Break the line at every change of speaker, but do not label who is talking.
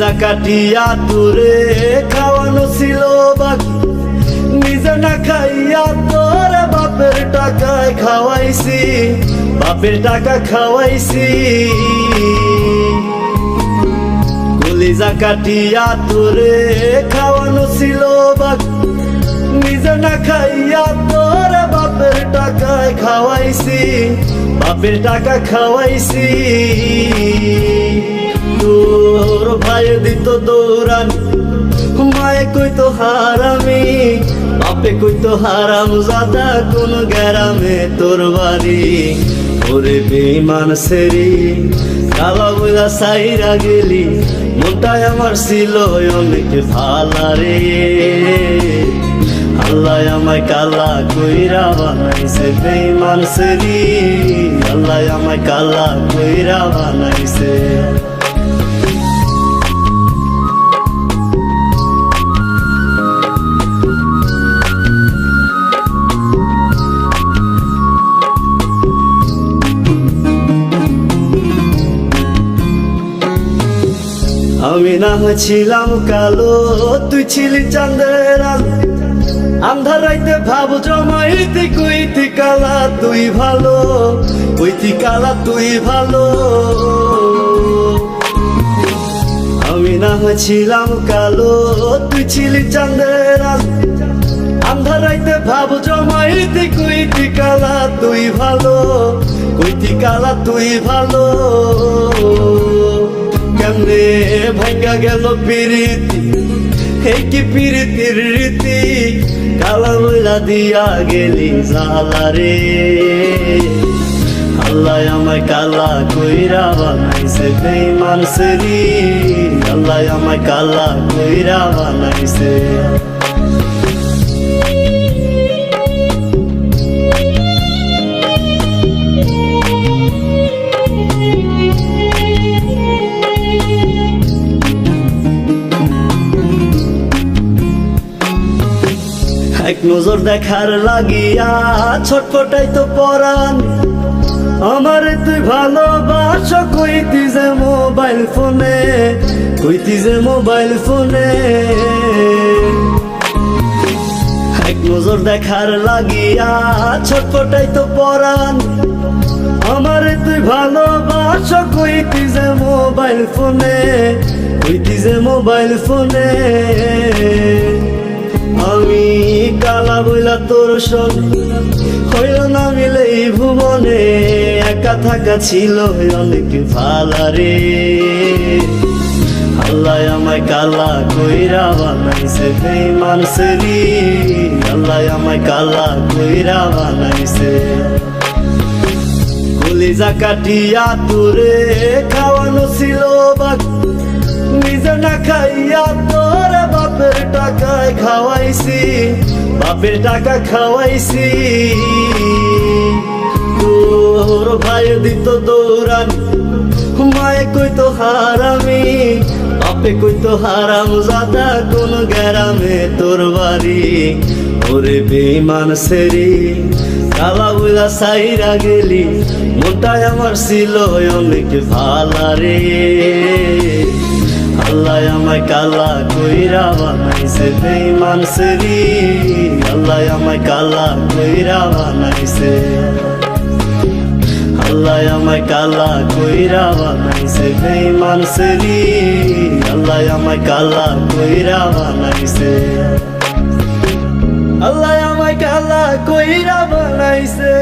কলিজা কাটিয়া তোরে খাওয়ানো ছিল বাকি, নিজে না খাইয়া তোর বাপের টাকায় খাওয়াইছি, বাপের টাকা খাওয়াইছি। কলিজা কাটিয়া তোরে খাওয়ানো ছিল বাকি, নিজে না খাইয়া তোর বাপের টাকায় খাওয়াইছি, বাপের টাকা খাওয়াইছি। তোর ভাই দিত দৌড়ানি, মায়ে কইতো হারামি, বাপে কইতো হারাম জাদা কোন গ্রামে তোর বাড়ি। ওরে বেঈমান সেরি কালা বইলা সাইরা গেলি, মনটাই আমার ছিল অনেক ভালা রে। আল্লাহ আমায় কালা কইরা বানাইছে বেঈমান সেরি, আল্লাহ আমায় কালা কইরা বানাইছে। আমি না হয়েছিলাম কালো, তুই ছিলি চাঁদের আলো, আন্ধার রাইতে ভাব জমাইতে কইতি কালা তুই ভালো, কইতি কালা তুই ভালো। আমি না হয়েছিলাম কালো, তুই ছিলি চাঁদের আলো, আন্ধার রাইতে ভাব জমাইতে কইতি কালা তুই ভালো, কইতি কালা তুই ভালো। কেমনে ভাঙ্গা গেল প্রীতি, এই কি প্রীতির রীতি, কালা বইলা দিয়া গেলি জালা রে। আল্লাহ আমায় কালা কইরা বানাইছে বেঈমান সেরি, আল্লাহ আমায় কালা কইরা বানাইছে। এক নজর দেখার লাগিয়া ছটফটাই তো পরাণ, আমারে তুই ভালোবাস কইতি যে মোবাইল ফোনে, কইতি যে মোবাইল ফোনে। এক নজর দেখার লাগিয়া ছটফটাই তো পরাণ, আমারে তুই ভালোবাস কইতি যে মোবাইল ফোনে, কইতি যে মোবাইল ফোনে। আমি কালা বইলা তোর সঙ্গে হইল না মিলে এই ভুবনে, একা থাকা ছিল অনেক ভালা রে। আল্লাহ আমায় কালা কইরা বানাইছে বেঈমান সেরি, আল্লাহ আমায় কালা কইরা বানাইছে। কলিজা কাটিয়া তোরে খাওয়ানো ছিল বাকি, নিজে না খাইয়া তোর বাপের টাকায় খাওয়াইছি, বাপের টাকা খাওয়াইছি। তোর ভাই দিত দৌড়ানি, মায়ে কইতো হারামি, বাপে কইতো হারাম জাদা কোন গ্রামে তোর বাড়ি। ওরে বেঈমান সেরি কালা বইলা সাইরা গেলি, মনটাই আমার ছিল অনেক ভালা রে। আল্লাহ আমায় কালা কইরা বানাইছে বেঈমান সেরি, আল্লাহ আমায় কালা কইরা বানাইছে। আল্লাহ আমায় কালা কইরা বানাইছে বেঈমান সেরি, আল্লাহ আমায় কালা কইরা বানাইছে। আল্লাহ আমায় কালা কইরা বানাইছে।